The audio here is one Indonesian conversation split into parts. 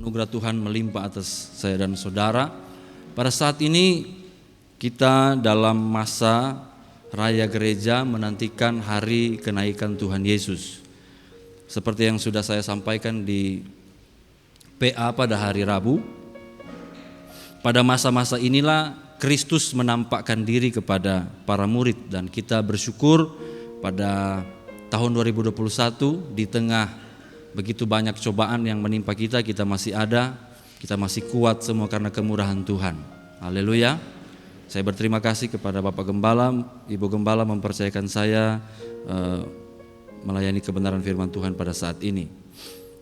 Anugerah Tuhan melimpah atas saya dan saudara. Pada saat ini kita dalam masa raya gereja menantikan hari kenaikan Tuhan Yesus. Seperti yang sudah saya sampaikan di PA pada hari Rabu, pada masa-masa inilah Kristus menampakkan diri kepada para murid, dan kita bersyukur pada tahun 2021 di tengah begitu banyak cobaan yang menimpa kita, kita masih ada, kita masih kuat semua karena kemurahan Tuhan. Haleluya. Saya berterima kasih kepada Bapak Gembala, Ibu Gembala mempercayakan saya melayani kebenaran firman Tuhan pada saat ini.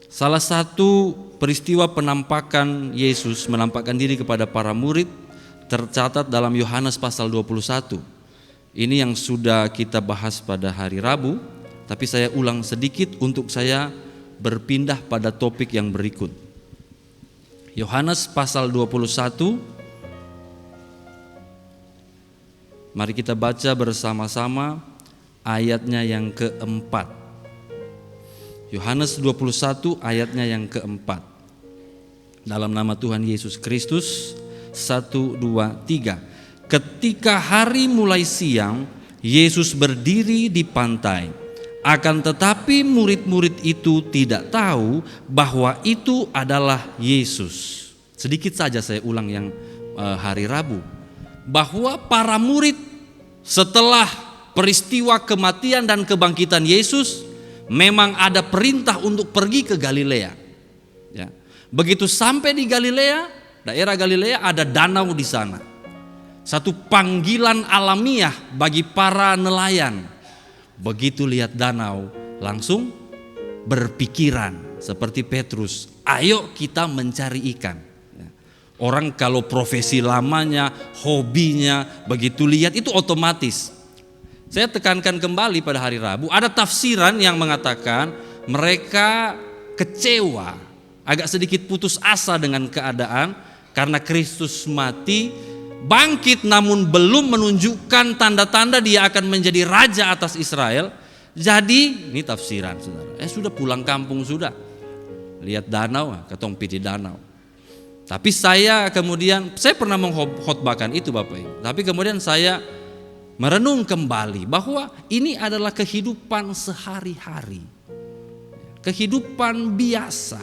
Salah satu peristiwa penampakan Yesus, menampakkan diri kepada para murid, tercatat dalam Yohanes pasal 21. Ini yang sudah kita bahas pada hari Rabu, tapi saya ulang sedikit untuk saya berpindah pada topik yang berikut. Yohanes pasal 21. Mari kita baca bersama-sama ayatnya yang keempat. Yohanes 21 ayatnya yang keempat. Dalam nama Tuhan Yesus Kristus, 1, 2, 3. Ketika hari mulai siang, Yesus berdiri di pantai. Akan tetapi murid-murid itu tidak tahu bahwa itu adalah Yesus. Sedikit saja saya ulang yang hari Rabu. Bahwa para murid setelah peristiwa kematian dan kebangkitan Yesus, memang ada perintah untuk pergi ke Galilea. Ya. Begitu sampai di Galilea, daerah Galilea, ada danau di sana. Satu panggilan alamiah bagi para nelayan. Begitu lihat danau, langsung berpikiran seperti Petrus, ayo kita mencari ikan. Orang kalau profesi lamanya, hobinya, begitu lihat itu otomatis. Saya tekankan kembali pada hari Rabu, ada tafsiran yang mengatakan mereka kecewa, agak sedikit putus asa dengan keadaan karena Kristus mati, bangkit namun belum menunjukkan tanda-tanda dia akan menjadi raja atas Israel. Jadi ini tafsiran saudara, sudah pulang kampung sudah, lihat danau, ketong piti danau. Tapi saya pernah mengkhotbahkan itu Bapak Ibu. Tapi kemudian saya merenung kembali bahwa ini adalah kehidupan sehari-hari, kehidupan biasa.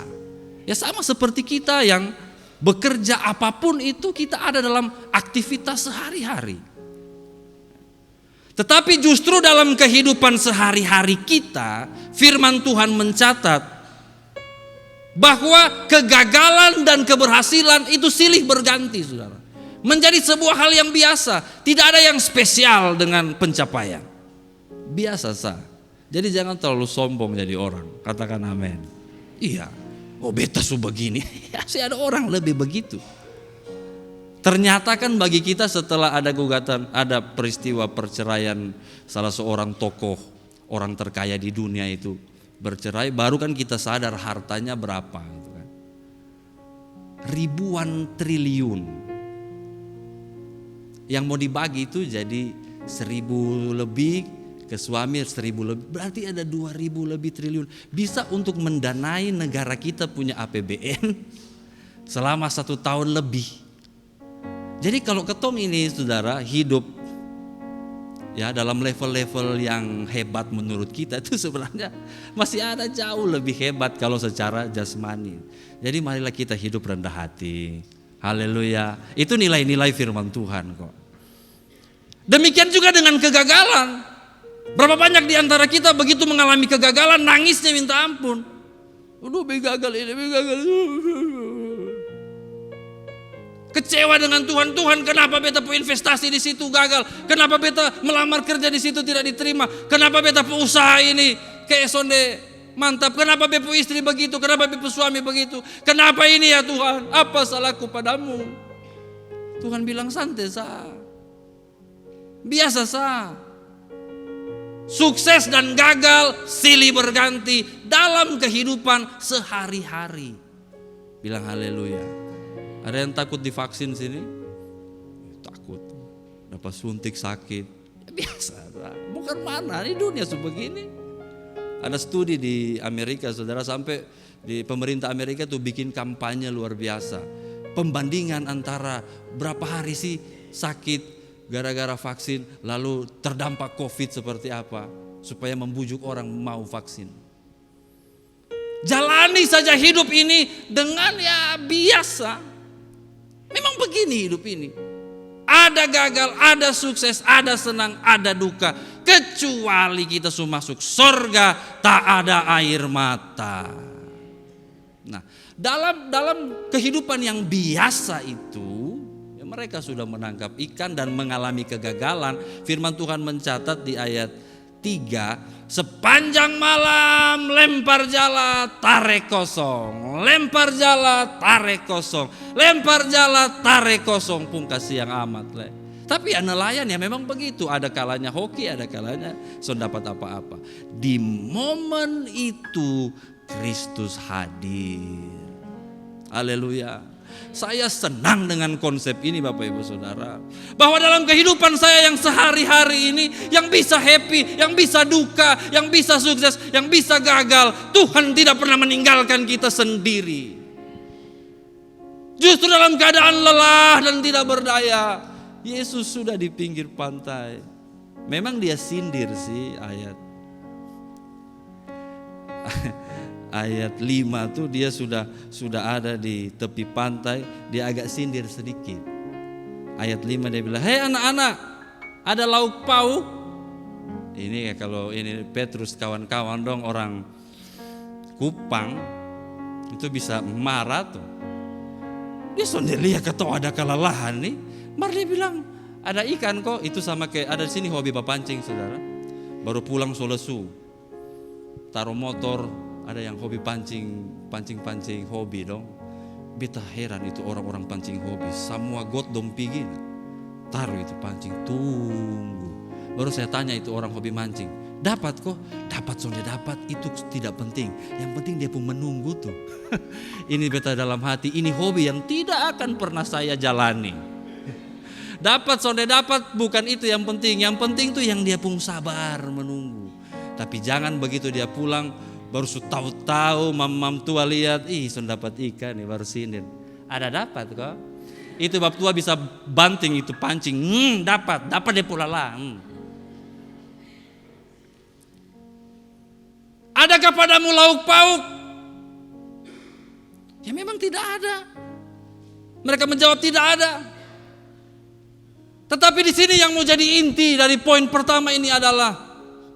Ya sama seperti kita yang bekerja apapun itu, kita ada dalam aktivitas sehari-hari. Tetapi justru dalam kehidupan sehari-hari kita, firman Tuhan mencatat bahwa kegagalan dan keberhasilan itu silih berganti, saudara. Menjadi sebuah hal yang biasa, tidak ada yang spesial dengan pencapaian. Biasa saja. Jadi jangan terlalu sombong jadi orang. Katakan amin. Iya. Oh beta su begini, sih ada orang lebih begitu. Ternyata kan bagi kita setelah ada gugatan, ada peristiwa perceraian salah seorang tokoh, orang terkaya di dunia itu bercerai, baru kan kita sadar hartanya berapa. Gitu kan. Ribuan triliun. Yang mau dibagi itu jadi 1.000 lebih, ke suami 1.000 lebih, berarti ada 2.000 lebih triliun. Bisa untuk mendanai negara kita punya APBN selama 1 tahun lebih. Jadi kalau ketong ini saudara hidup ya dalam level-level yang hebat menurut kita, itu sebenarnya masih ada jauh lebih hebat kalau secara jasmani. Jadi marilah kita hidup rendah hati. Haleluya. Itu nilai-nilai firman Tuhan kok. Demikian juga dengan kegagalan. Berapa banyak di antara kita begitu mengalami kegagalan, nangisnya minta ampun. Aduh, gagal ini, gagal. Kecewa dengan Tuhan. Tuhan, kenapa beta pu investasi di situ gagal? Kenapa beta melamar kerja di situ tidak diterima? Kenapa beta pu usaha ini kayak sonde mantap? Kenapa beta pu istri begitu? Kenapa beta pu suami begitu? Kenapa ini ya Tuhan? Apa salahku padamu? Tuhan bilang santai sah. Biasa sah. Sukses dan gagal silih berganti dalam kehidupan sehari-hari. Bilang haleluya. Ada yang takut divaksin sini? Takut. Dapat suntik sakit. Ya biasa. Bukan mana di dunia sebegini. Ada studi di Amerika, saudara, sampai di pemerintah Amerika tuh bikin kampanye luar biasa. Pembandingan antara berapa hari sih sakit gara-gara vaksin, lalu terdampak COVID seperti apa, supaya membujuk orang mau vaksin. Jalani saja hidup ini dengan ya biasa. Memang begini hidup ini. Ada gagal, ada sukses, ada senang, ada duka. Kecuali kita sudah masuk surga, tak ada air mata. Nah, dalam kehidupan yang biasa itu, ya mereka sudah menangkap ikan dan mengalami kegagalan. Firman Tuhan mencatat di ayat 3, sepanjang malam lempar jala tarik kosong, lempar jala tarik kosong, lempar jala tarik kosong, pungkas siang amat le. Tapi ya nelayan ya memang begitu, ada kalanya hoki, ada kalanya so dapat apa-apa. Di momen itu Kristus hadir. Haleluya. Saya senang dengan konsep ini Bapak Ibu Saudara. Bahwa dalam kehidupan saya yang sehari-hari ini, yang bisa happy, yang bisa duka, yang bisa sukses, yang bisa gagal, Tuhan tidak pernah meninggalkan kita sendiri. Justru dalam keadaan lelah dan tidak berdaya, Yesus sudah di pinggir pantai. Memang dia sindir sih ayat 5 tuh dia sudah ada di tepi pantai, dia agak sindir sedikit. Ayat 5 dia bilang, "Hei anak-anak, ada lauk pauk?" Ini kalau ini Petrus kawan-kawan dong orang Kupang itu bisa marah tuh. Dia sendiri lihat atau ada kelelahan nih. Mar dia bilang, "Ada ikan kok." Itu sama kayak ada di sini hobi papancing, saudara. Baru pulang solesu, taruh motor. Ada yang hobi pancing hobi dong. Beta heran itu orang-orang pancing hobi. Semua got dom pigi. Taruh itu pancing, tunggu. Baru saya tanya itu orang hobi mancing. Dapat kok? Dapat sonde dapat, itu tidak penting. Yang penting dia pun menunggu tuh. Ini beta dalam hati, ini hobi yang tidak akan pernah saya jalani. Dapat sonde dapat, bukan itu yang penting. Yang penting tuh yang dia pun sabar menunggu. Tapi jangan begitu dia pulang, baru tahu-tahu mam tua lihat, sudah dapat ikan nih baru sindir. Ada dapat kok. Itu bab tua bisa banting itu pancing. Dapat dia pula lah. Adakah padamu lauk pauk? Ya memang tidak ada. Mereka menjawab tidak ada. Tetapi di sini yang mau jadi inti dari poin pertama ini adalah,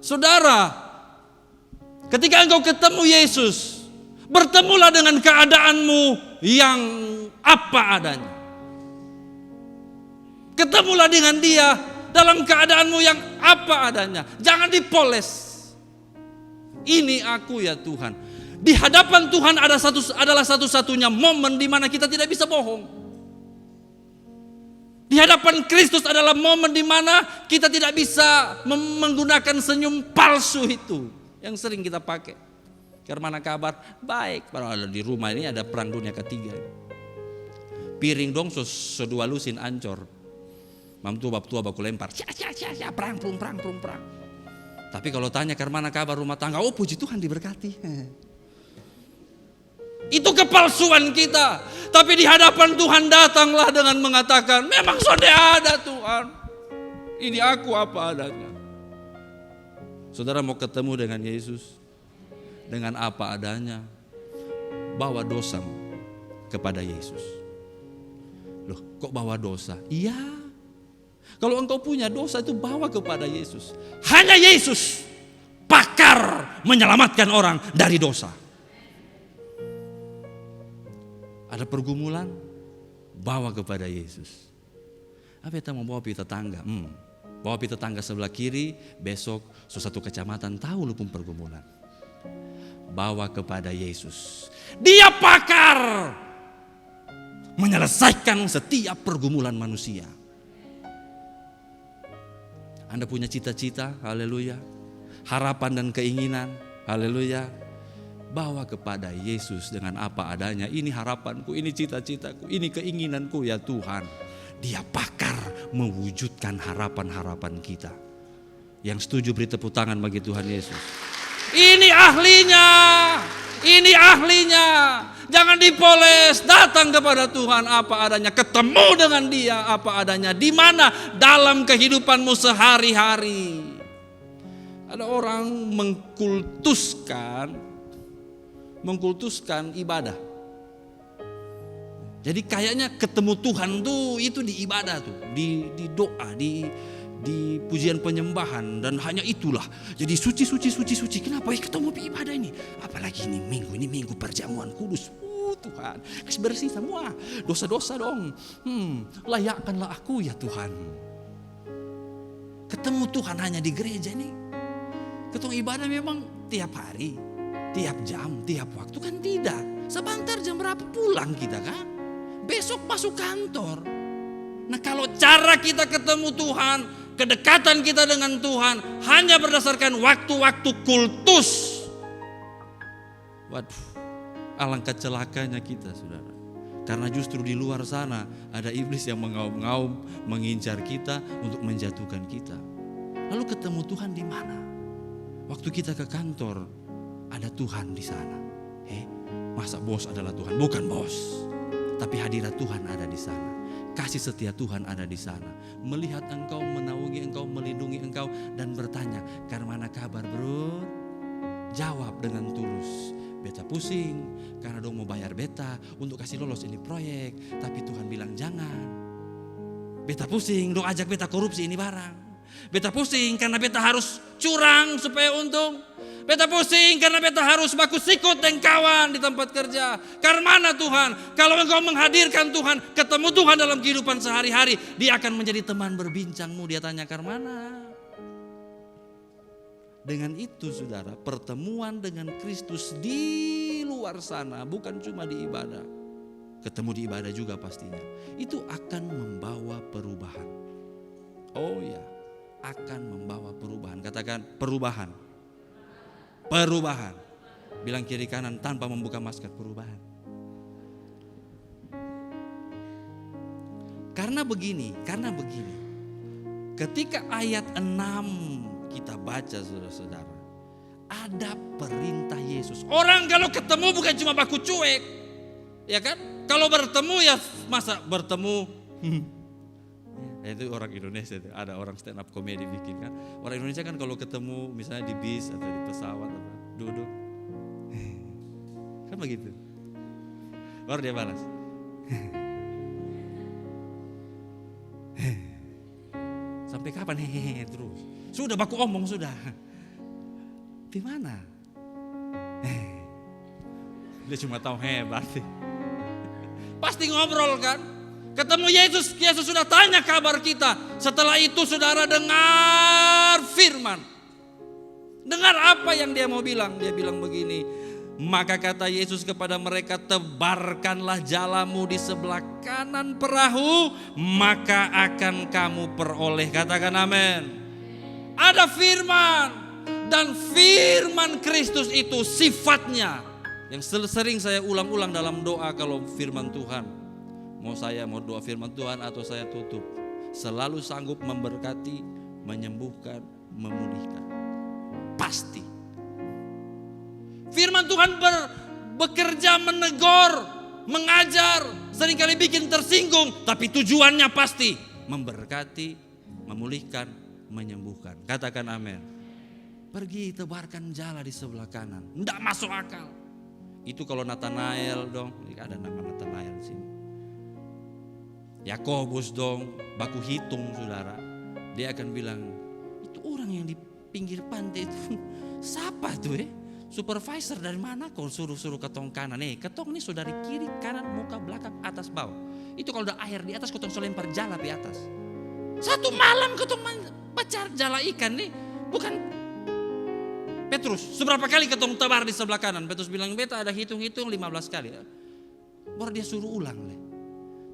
saudara, ketika engkau ketemu Yesus, bertemulah dengan keadaanmu yang apa adanya. Ketemulah dengan Dia dalam keadaanmu yang apa adanya. Jangan dipoles. Ini aku ya Tuhan. Di hadapan Tuhan adalah satu-satunya momen di mana kita tidak bisa bohong. Di hadapan Kristus adalah momen di mana kita tidak bisa menggunakan senyum palsu itu yang sering kita pakai. Karena kabar baik, padahal di rumah ini ada perang dunia ketiga. Piring dong sedua lusin ancor. Mam tua bab tua baku lempar. Perang. Tapi kalau tanya karena kabar rumah tangga, oh puji Tuhan diberkati. Itu kepalsuan kita. Tapi di hadapan Tuhan datanglah dengan mengatakan, memang sudah ada Tuhan. Ini aku apa adanya. Saudara mau ketemu dengan Yesus dengan apa adanya, bawa dosa kepada Yesus. Loh, kok bawa dosa? Iya. Kalau engkau punya dosa itu bawa kepada Yesus. Hanya Yesus pakar menyelamatkan orang dari dosa. Ada pergumulan, bawa kepada Yesus. Apa kita mau bawa pi tetangga? Bawa pi tetangga sebelah kiri, besok satu kecamatan tahu lu pun pergumulan. Bawa kepada Yesus. Dia pakar menyelesaikan setiap pergumulan manusia. Anda punya cita-cita, haleluya. Harapan dan keinginan, haleluya. Bawa kepada Yesus dengan apa adanya. Ini harapanku, ini cita-citaku, ini keinginanku ya Tuhan. Dia pakar mewujudkan harapan-harapan kita. Yang setuju beri tepuk tangan bagi Tuhan Yesus. Ini ahlinya. Ini ahlinya. Jangan dipoles, datang kepada Tuhan apa adanya, ketemu dengan Dia apa adanya. Di mana? Dalam kehidupanmu sehari-hari. Ada orang mengkultuskan ibadah. Jadi kayaknya ketemu Tuhan tuh itu di ibadah tuh, di doa, di pujian penyembahan, dan hanya itulah. Jadi suci. Kenapa ketemu di ibadah ini? Apalagi ini minggu perjamuan kudus. Tuhan, kasih bersih semua dosa-dosa dong. Layakkanlah aku ya Tuhan. Ketemu Tuhan hanya di gereja ini. Ketemu ibadah memang tiap hari, tiap jam, tiap waktu kan tidak. Sebentar jam berapa pulang kita kan? Besok masuk kantor. Nah kalau cara kita ketemu Tuhan, kedekatan kita dengan Tuhan hanya berdasarkan waktu-waktu kultus. Waduh, alangkah celakanya kita, saudara. Karena justru di luar sana ada iblis yang mengaum-ngaum, mengincar kita untuk menjatuhkan kita. Lalu ketemu Tuhan di mana? Waktu kita ke kantor, ada Tuhan di sana. Masa bos adalah Tuhan? Bukan bos. Tapi hadirat Tuhan ada di sana. Kasih setia Tuhan ada di sana. Melihat engkau, menaungi engkau, melindungi engkau, dan bertanya, "Karena kabar bro?" Jawab dengan tulus. Beta pusing karena dong mau bayar beta untuk kasih lolos ini proyek, tapi Tuhan bilang jangan. Beta pusing dong ajak beta korupsi ini barang. Beta pusing karena beta harus curang supaya untung. Beta pusing karena beta harus baku sikut dengan kawan di tempat kerja. Karena mana Tuhan? Kalau engkau menghadirkan Tuhan, ketemu Tuhan dalam kehidupan sehari-hari, Dia akan menjadi teman berbincangmu. Dia tanya karena mana? Dengan itu saudara, pertemuan dengan Kristus di luar sana, bukan cuma di ibadah. Ketemu di ibadah juga pastinya. Itu akan membawa perubahan. Oh ya, akan membawa perubahan. Katakan perubahan. Perubahan. Bilang kiri kanan tanpa membuka masker, perubahan. Karena begini. Ketika ayat 6 kita baca saudara-saudara, ada perintah Yesus. Orang kalau ketemu bukan cuma baku cuek, ya kan? Kalau bertemu ya masa bertemu. Itu orang Indonesia, ada orang stand up comedy bikin kan. Orang Indonesia kan kalau ketemu misalnya di bis atau di pesawat duduk, kan begitu. Baru dia balas. Sampai kapan hehehe terus? Sudah baku omong sudah. Di mana? Dia cuma tahu hebat. Pasti ngobrol kan? Ketemu Yesus sudah tanya kabar kita. Setelah itu saudara dengar firman. Dengar apa yang dia mau bilang. Dia bilang begini. Maka kata Yesus kepada mereka, tebarkanlah jalamu di sebelah kanan perahu, maka akan kamu peroleh. Katakan amin. Ada firman. Dan firman Kristus itu sifatnya. Yang sering saya ulang-ulang dalam doa kalau firman Tuhan. Mau doa firman Tuhan atau saya tutup, selalu sanggup memberkati, menyembuhkan, memulihkan. Pasti. Firman Tuhan bekerja, menegur, mengajar, seringkali bikin tersinggung, tapi tujuannya pasti memberkati, memulihkan, menyembuhkan. Katakan amin. Pergi tebarkan jala di sebelah kanan. Tidak masuk akal. Itu kalau Nathanael dong, ada nama Nathanael di sini. Yakobus dong, baku hitung saudara. Dia akan bilang, itu orang yang di pinggir pantai itu siapa tuh Supervisor dari mana kau suruh ketong kanan? Ketong nih saudari kiri, kanan, muka, belakang, atas, bawah. Itu kalau udah air di atas ketong lempar jala di atas. Satu malam ketong pacar jala ikan nih, bukan Petrus. Seberapa kali ketong tebar di sebelah kanan? Petrus bilang, beta ada hitung-hitung 15 kali. Baru dia suruh ulang nih.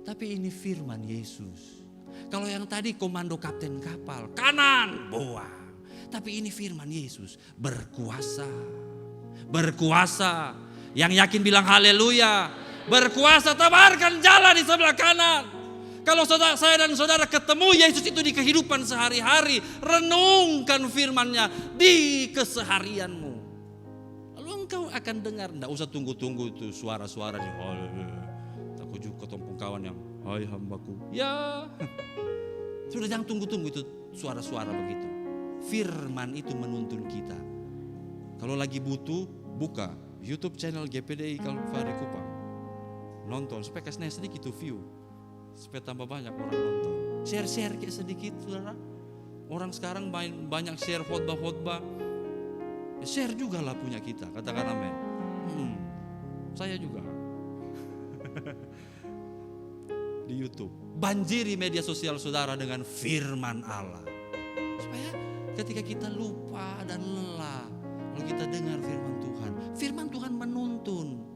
Tapi ini firman Yesus. Kalau yang tadi komando kapten kapal, kanan, buang. Tapi ini firman Yesus, berkuasa. Berkuasa. Yang yakin bilang haleluya. Berkuasa, tebarkan jala di sebelah kanan. Kalau saya dan saudara ketemu Yesus itu di kehidupan sehari-hari, renungkan firman-Nya di keseharianmu. engkau akan dengar. Tidak usah tunggu-tunggu itu suara-suara nih. Aku juga ketemu kawan yang, hai hambaku. Ya, sudah jangan tunggu-tunggu itu suara-suara begitu. Firman itu menuntun kita. Kalau lagi butuh, buka YouTube channel GPDI Kalvari Kupang. Nonton, supaya kasih sedikit view. Supaya tambah banyak orang nonton. Share-share kayak sedikit, saudara. Orang sekarang banyak share khotbah-khotbah. Ya, share juga lah punya kita, katakan amin. Saya juga. Di YouTube. Banjiri media sosial saudara dengan firman Allah. Supaya ketika kita lupa dan lelah, kalau kita dengar firman Tuhan menuntun.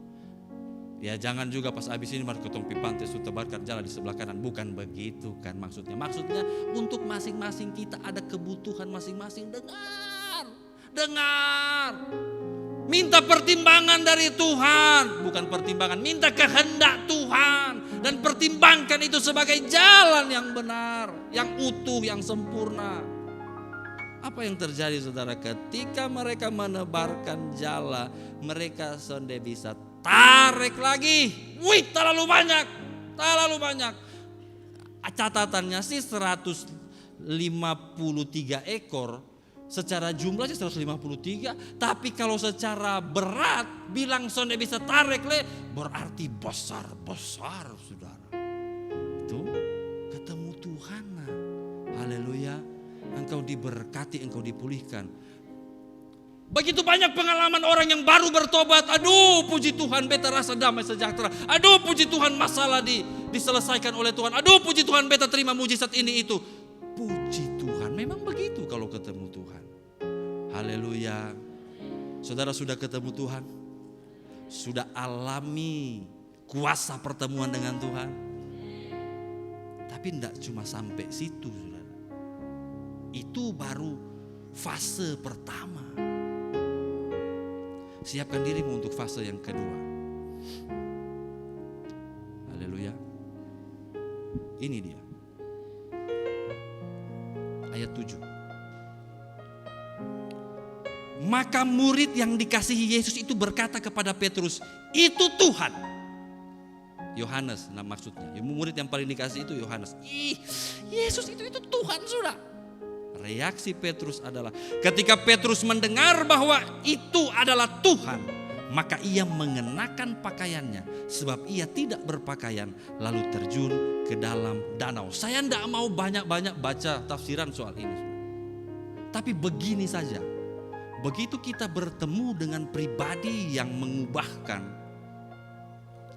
Ya jangan juga pas habis ini mari ketemu pantai sudah tebarkan jalan di sebelah kanan. Bukan begitu kan maksudnya. Maksudnya untuk masing-masing kita ada kebutuhan masing-masing. Dengar. Minta pertimbangan dari Tuhan. Bukan pertimbangan, minta kehendak Tuhan. Dan pertimbangkan itu sebagai jalan yang benar, yang utuh, yang sempurna. Apa yang terjadi saudara ketika mereka menebarkan jala, mereka sonde bisa tarik lagi. Wih, terlalu banyak. Catatannya sih 153 ekor. Secara jumlah sih 153, tapi kalau secara berat bilang sonde bisa tarik le, berarti besar saudara. Itu ketemu Tuhan. Haleluya. Engkau diberkati, engkau dipulihkan. Begitu banyak pengalaman orang yang baru bertobat. Aduh puji Tuhan, beta rasa damai sejahtera. Aduh puji Tuhan, masalah diselesaikan oleh Tuhan. Aduh puji Tuhan, beta terima mujizat ini itu. Puji Tuhan, memang begitu kalau ketemu Tuhan. Haleluya. Saudara sudah ketemu Tuhan? Sudah alami kuasa pertemuan dengan Tuhan? Tapi tidak cuma sampai situ, saudara. Itu baru fase pertama. Siapkan dirimu untuk fase yang kedua. Haleluya. Ini dia. Ayat 7. Maka murid yang dikasihi Yesus itu berkata kepada Petrus, itu Tuhan. Yohanes, nah maksudnya. Murid yang paling dikasih itu Yohanes. Yesus itu Tuhan sudah. Reaksi Petrus adalah ketika Petrus mendengar bahwa itu adalah Tuhan, maka ia mengenakan pakaiannya sebab ia tidak berpakaian lalu terjun ke dalam danau. Saya tidak mau banyak-banyak baca tafsiran soal ini. Tapi begini saja. Begitu kita bertemu dengan pribadi yang mengubahkan,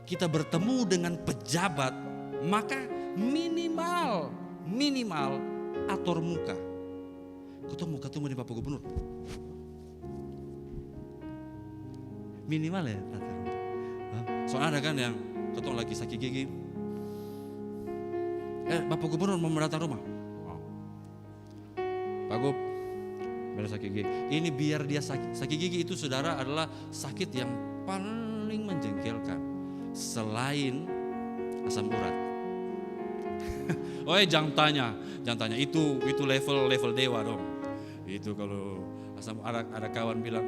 kita bertemu dengan pejabat, maka minimal ator muka. Ketemu di Bapak Gubernur. Minimal ya ator muka. Soalnya ada kan yang ketemu lagi sakit gigi. Bapak Gubernur mau mendatang rumah. Pak Gub, biar sakit gigi. Ini biar dia sakit gigi itu saudara adalah sakit yang paling menjengkelkan selain asam urat. Jangan tanya itu level dewa dong. Itu kalau asam ada kawan bilang,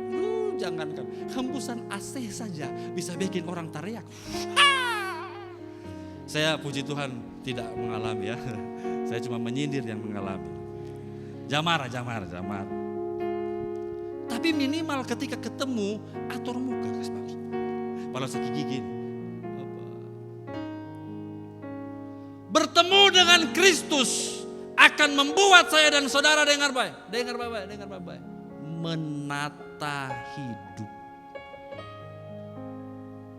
jangankan hembusan AC saja bisa bikin orang teriak. Saya puji Tuhan tidak mengalami ya. Saya cuma menyindir yang mengalami. Jamar. Tapi minimal ketika ketemu atur muka kasih. Padahal sakit gigi. Bertemu dengan Kristus akan membuat saya dan saudara dengar baik. Menata hidup.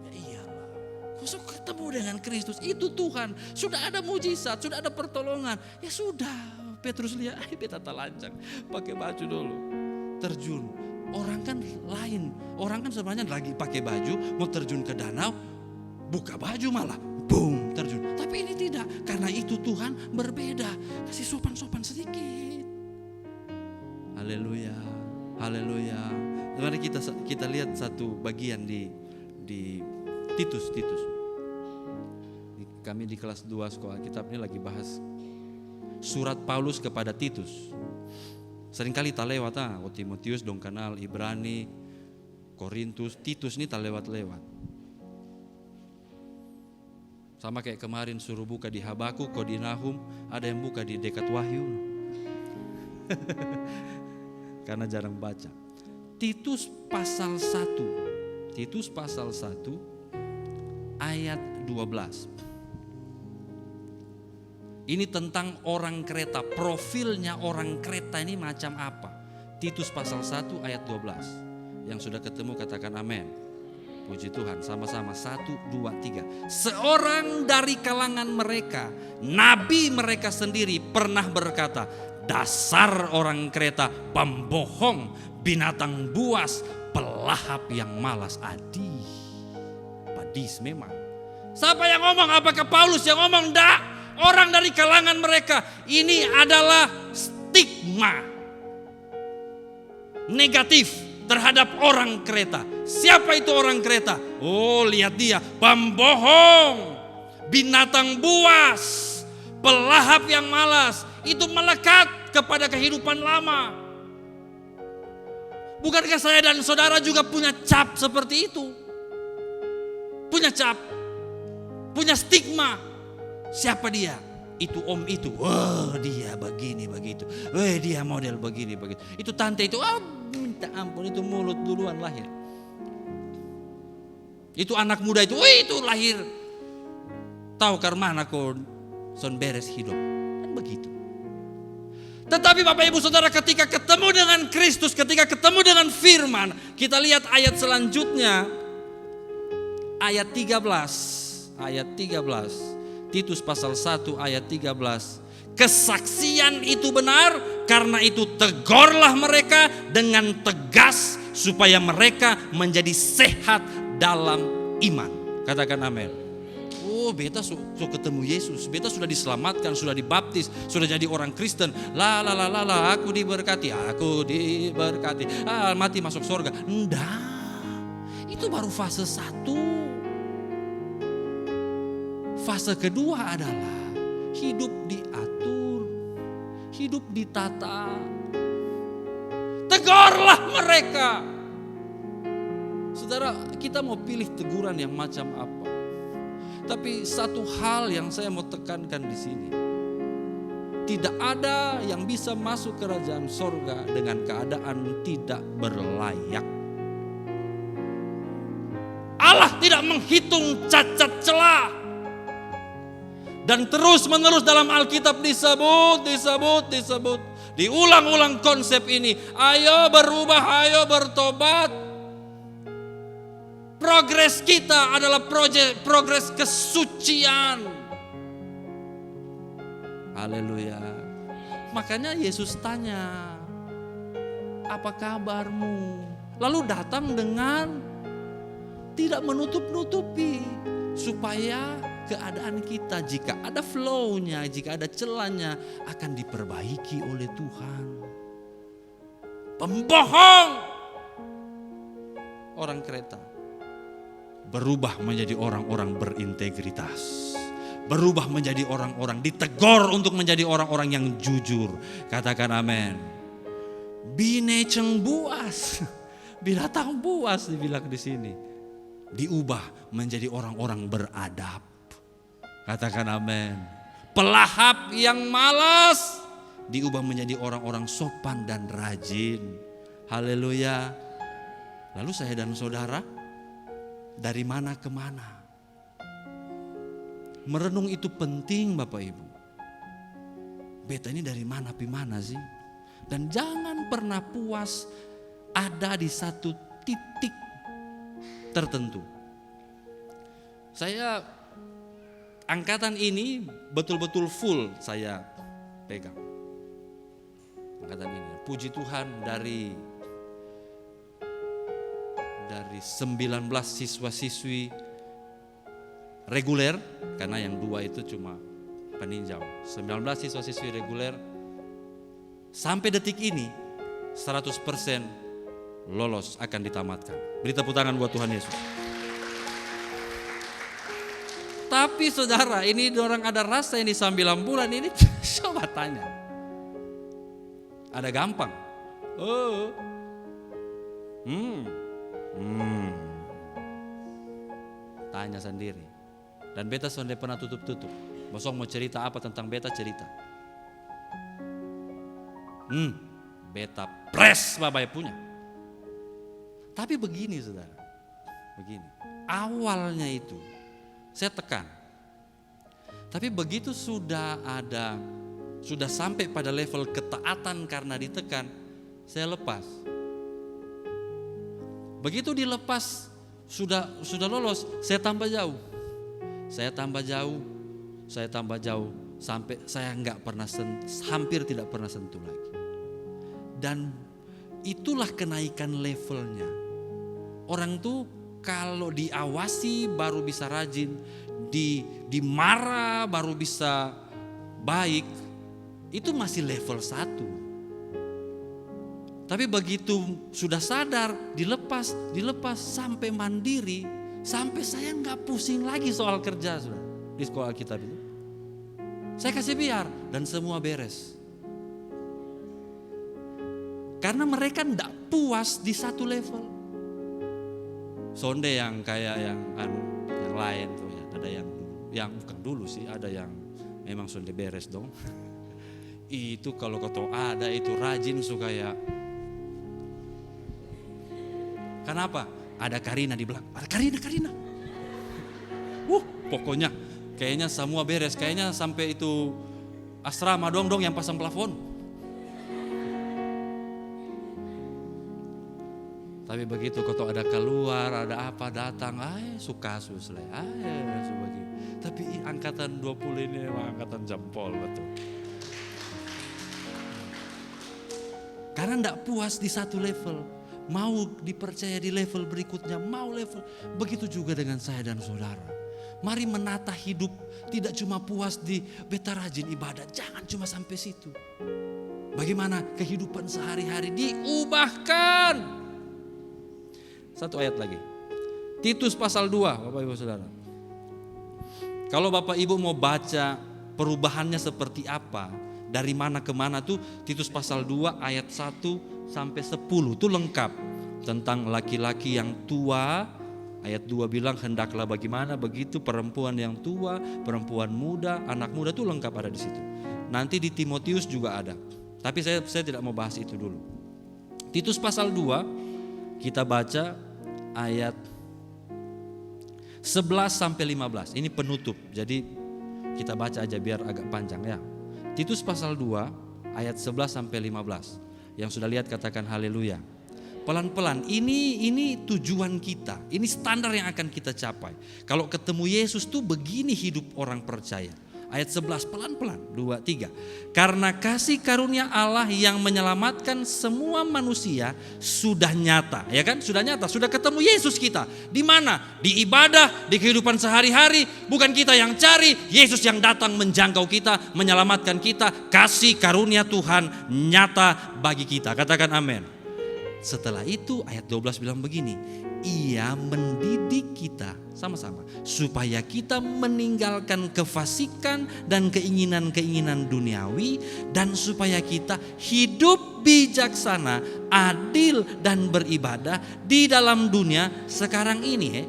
Ya iyalah. Kau ketemu dengan Kristus itu Tuhan. Sudah ada mujizat, sudah ada pertolongan. Ya sudah. Petrus lihat, beta telanjang, pakai baju dulu, terjun. Orang kan lain, orang kan sebenarnya lagi pakai baju, mau terjun ke danau, buka baju malah, boom, terjun. Tapi ini tidak, karena itu Tuhan berbeda, kasih sopan-sopan sedikit. Haleluya. Mari kita lihat satu bagian di Titus. Kami di kelas 2 sekolah kitab ini lagi bahas surat Paulus kepada Titus. Seringkali tak lewat, Timotius dong kenal, Ibrani, Korintus, Titus ini tak lewat-lewat. Sama kayak kemarin suruh buka di Habakuk, kok di Nahum, ada yang buka di dekat Wahyu. Karena jarang baca. Titus pasal 1. Titus pasal 1 ayat 12. Ini tentang orang Kreta, profilnya orang Kreta ini macam apa? Titus pasal 1 ayat 12. Yang sudah ketemu katakan amin. Puji Tuhan, sama-sama 1, 2, 3. Seorang dari kalangan mereka, nabi mereka sendiri pernah berkata, dasar orang Kreta, pembohong, binatang buas, pelahap yang malas. Adih, padis memang. Siapa yang ngomong? Apakah Paulus yang ngomong? Enggak, orang dari kalangan mereka. Ini adalah stigma negatif terhadap orang Kreta. Siapa itu orang Kreta? Oh, lihat dia, pembohong, binatang buas, pelahap yang malas. Itu melekat kepada kehidupan lama. Bukankah saya dan saudara juga punya cap seperti itu? Punya cap, punya stigma. Siapa dia? Itu om itu. Wah, dia begini begitu. Wah, dia model begini begitu. Itu tante itu, minta ampun, itu mulut duluan lahir. Itu anak muda itu, itu lahir. Tahu karena kau son beres hidup. Kan begitu. Tetapi Bapak Ibu Saudara, ketika ketemu dengan Kristus, ketika ketemu dengan firman, kita lihat ayat selanjutnya. Ayat 13. Ayat 13. Titus pasal 1 ayat 13. Kesaksian itu benar, karena itu tegurlah mereka dengan tegas supaya mereka menjadi sehat dalam iman. Katakan amin. Oh, beta so ketemu Yesus, beta sudah diselamatkan, sudah dibaptis, sudah jadi orang Kristen. Aku diberkati, mati masuk surga. Enggak, itu baru fase 1. Fase kedua adalah hidup diatur, hidup ditata. Tegurlah mereka. Saudara, kita mau pilih teguran yang macam apa? Tapi satu hal yang saya mau tekankan di sini, tidak ada yang bisa masuk kerajaan sorga dengan keadaan tidak berlayak. Allah tidak menghitung cacat celah. Dan terus menerus dalam Alkitab disebut. Diulang-ulang konsep ini. Ayo berubah, ayo bertobat. Progres kita adalah progres kesucian. Haleluya. Makanya Yesus tanya, apa kabarmu? Lalu datang dengan tidak menutup-nutupi, supaya keadaan kita jika ada flow-nya, jika ada celahnya, akan diperbaiki oleh Tuhan. Pembohong orang Kreta berubah menjadi orang-orang berintegritas, berubah menjadi orang-orang ditegur untuk menjadi orang-orang yang jujur. Katakan amin. Binatang buas, binatang buas dibilang di sini, diubah menjadi orang-orang beradab. Katakan amin. Pelahap yang malas diubah menjadi orang-orang sopan dan rajin. Haleluya. Lalu saya dan saudara, dari mana ke mana? Merenung itu penting Bapak Ibu. Beta ini dari mana pi mana sih? Dan jangan pernah puas ada di satu titik tertentu. Saya angkatan ini betul-betul full saya pegang. Angkatan ini, puji Tuhan, dari 19 siswa-siswi reguler, karena yang 2 itu cuma peninjau. 19 siswa-siswi reguler sampai detik ini 100% lolos, akan ditamatkan. Beri tepuk tangan buat Tuhan Yesus. Tapi saudara, ini orang ada rasa ini 9 bulan ini. Coba tanya, ada gampang? Tanya sendiri. Dan beta sudah pernah tutup-tutup. Bosong mau cerita apa tentang beta, cerita. Beta pres babai punya. Tapi begini saudara, begini. Awalnya itu saya tekan. Tapi begitu sudah sampai pada level ketaatan karena ditekan, saya lepas. Begitu dilepas, sudah lolos, saya tambah jauh. Saya tambah jauh sampai saya hampir tidak pernah sentuh lagi. Dan itulah kenaikan levelnya. Orang tuh kalau diawasi baru bisa rajin, dimarah baru bisa baik. Itu masih level 1. Tapi begitu sudah sadar, dilepas sampai mandiri, sampai saya nggak pusing lagi soal kerja sudah di sekolah Alkitab itu. Saya kasih biar dan semua beres. Karena mereka tidak puas di satu level. Sonde yang kayak yang lain tuh ya, ada yang bukan dulu sih, ada yang memang sonde beres dong. Itu kalau kau ada itu rajin suka ya. Kenapa? Ada Karina di belakang. Ada Karina. Pokoknya kayaknya semua beres, kayaknya sampai itu asrama dong yang pasang plafon. Tapi begitu kau ada keluar, ada apa datang, suka susle, sebagainya. Tapi angkatan 20 ini memang angkatan jempol betul. Karena tidak puas di satu level, mau dipercaya di level berikutnya, mau level. Begitu juga dengan saya dan saudara. Mari menata hidup, tidak cuma puas di beta rajin ibadah, jangan cuma sampai situ. Bagaimana kehidupan sehari-hari diubahkan. Satu ayat lagi. Titus pasal 2, Bapak Ibu Saudara. Kalau Bapak Ibu mau baca perubahannya seperti apa, dari mana ke mana tuh Titus pasal 2 ayat 1 sampai 10 tuh lengkap. Tentang laki-laki yang tua, ayat 2 bilang hendaklah bagaimana begitu perempuan yang tua, perempuan muda, anak muda tuh lengkap ada di situ. Nanti di Timotius juga ada. Tapi saya tidak mau bahas itu dulu. Titus pasal 2 kita baca ayat 11 sampai 15. Ini penutup. Jadi kita baca aja biar agak panjang ya. Titus pasal 2 ayat 11 sampai 15. Yang sudah lihat katakan haleluya. Pelan-pelan ini tujuan kita. Ini standar yang akan kita capai. Kalau ketemu Yesus tuh begini hidup orang percaya. Ayat 11 pelan-pelan 2, 3. Karena kasih karunia Allah yang menyelamatkan semua manusia sudah nyata. Ya kan? Sudah nyata, sudah ketemu Yesus kita. Di mana? Di ibadah, di kehidupan sehari-hari. Bukan kita yang cari, Yesus yang datang menjangkau kita, menyelamatkan kita. Kasih karunia Tuhan nyata bagi kita. Katakan amin. Setelah itu ayat 12 bilang begini. Ia mendidik kita sama-sama supaya kita meninggalkan kefasikan dan keinginan-keinginan duniawi, dan supaya kita hidup bijaksana, adil dan beribadah di dalam dunia sekarang ini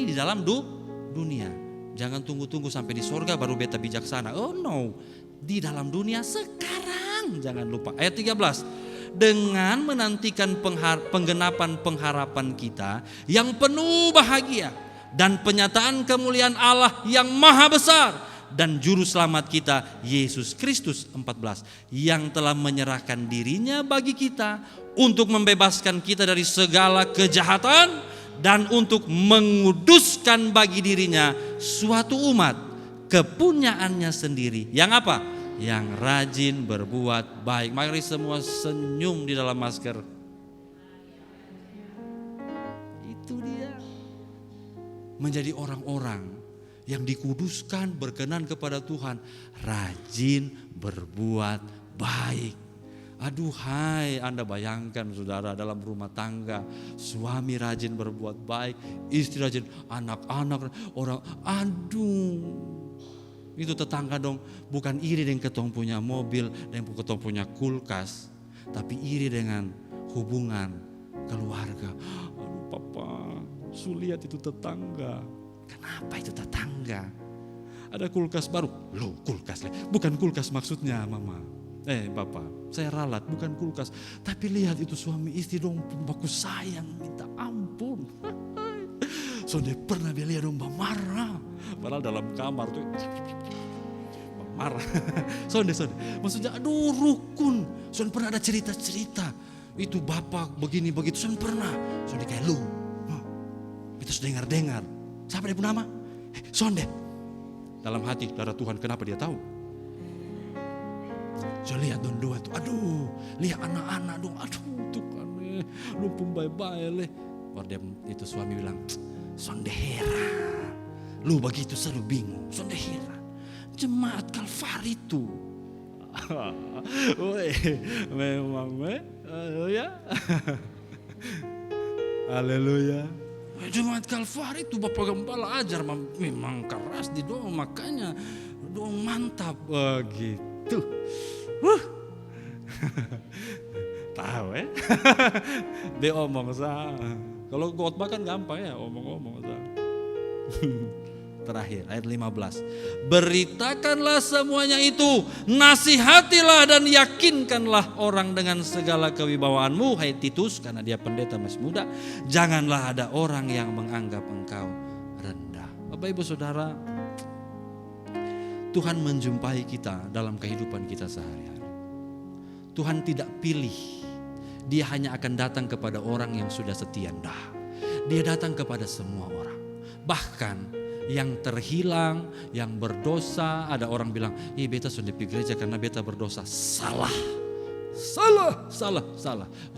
di dalam dunia. Jangan tunggu-tunggu sampai di sorga baru beta bijaksana. Oh no, di dalam dunia sekarang. Jangan lupa ayat 13. Dengan menantikan penggenapan pengharapan kita yang penuh bahagia dan penyataan kemuliaan Allah yang maha besar dan juru selamat kita Yesus Kristus 14 yang telah menyerahkan dirinya bagi kita untuk membebaskan kita dari segala kejahatan dan untuk menguduskan bagi dirinya suatu umat kepunyaannya sendiri yang apa? Yang rajin berbuat baik. Mari semua senyum di dalam masker. Itu dia. Menjadi orang-orang yang dikuduskan, berkenan kepada Tuhan, rajin berbuat baik. Aduhai, Anda bayangkan saudara dalam rumah tangga, suami rajin berbuat baik, istri rajin, anak-anak, orang, itu tetangga dong, bukan iri dengan ketong punya mobil dan ketong punya kulkas, tapi iri dengan hubungan keluarga. Papa, lihat itu tetangga. Kenapa itu tetangga? Ada kulkas baru. Loh, kulkas. Bukan kulkas maksudnya, Mama. Papa, saya ralat, bukan kulkas. Tapi lihat itu suami istri dong, baku sayang, minta ampun. Sonde pernah lihat dong marah. Padahal dalam kamar tuh marah. Sonde. Maksudnya aduh rukun. Sonde pernah ada cerita-cerita. Itu bapak begini begitu. Sonde pernah. Sonde kayak lu. Kita sudah dengar. Siapa dia pun nama? Sonde. Dalam hati, darah Tuhan, kenapa dia tahu? Saya lihat dong dua tuh, aduh, lihat anak-anak dong, aduh Tuhan, lu pembaik-baik leh. Baru dia itu suami bilang, sonde heran, lu begitu selalu bingung, sonde heran. Jemaat Kalvari itu, memang haleluya, haleluya. Jemaat Kalvari itu Bapak Gembala ajar memang keras di doa, makanya doa mantap begitu. Tahu ya? Dia omong sah. Kalau khotbah kan gampang ya, omong-omong sah. Terakhir ayat 15. Beritakanlah semuanya itu, nasihatilah dan yakinkanlah orang dengan segala kewibawaanmu, hai Titus, karena dia pendeta masih muda. Janganlah ada orang yang menganggap engkau rendah. Bapak Ibu Saudara, Tuhan menjumpai kita dalam kehidupan kita sehari-hari. Tuhan tidak pilih, dia hanya akan datang kepada orang yang sudah setia. Dia datang kepada semua orang. Bahkan yang terhilang, yang berdosa, ada orang bilang, beta sudah di gereja karena beta berdosa. Salah.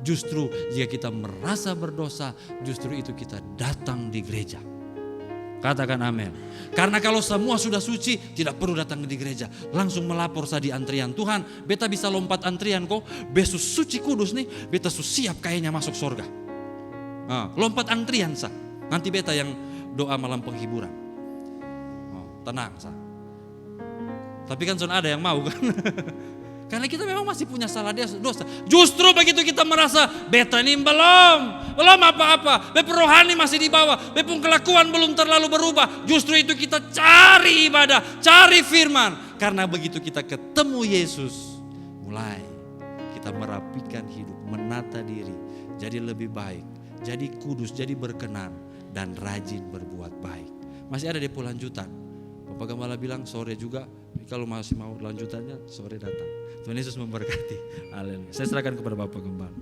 Justru jika kita merasa berdosa, justru itu kita datang di gereja. Katakan amin. Karena kalau semua sudah suci, tidak perlu datang di gereja. Langsung melapor saya di antrian. Tuhan, beta bisa lompat antrian kok. Besok suci kudus nih, beta siap kayaknya masuk surga. Lompat antrian sah. Nanti beta yang doa malam penghiburan. Tenang sah. Tapi kan son ada yang mau kan. Karena kita memang masih punya salah dosa. Justru begitu kita merasa beta ini belum apa-apa. Bepun rohani masih di bawah. Bepun kelakuan belum terlalu berubah. Justru itu kita cari ibadah, cari firman. Karena begitu kita ketemu Yesus, mulai kita merapikan hidup, menata diri. Jadi lebih baik, jadi kudus, jadi berkenan. Dan rajin berbuat baik. Masih ada depo lanjutan. Bapak Gembala bilang sore juga. Kalau masih mau lanjutannya sore datang. Tuhan Yesus memberkati. Haleluya. Saya serahkan kepada Bapak Gembala.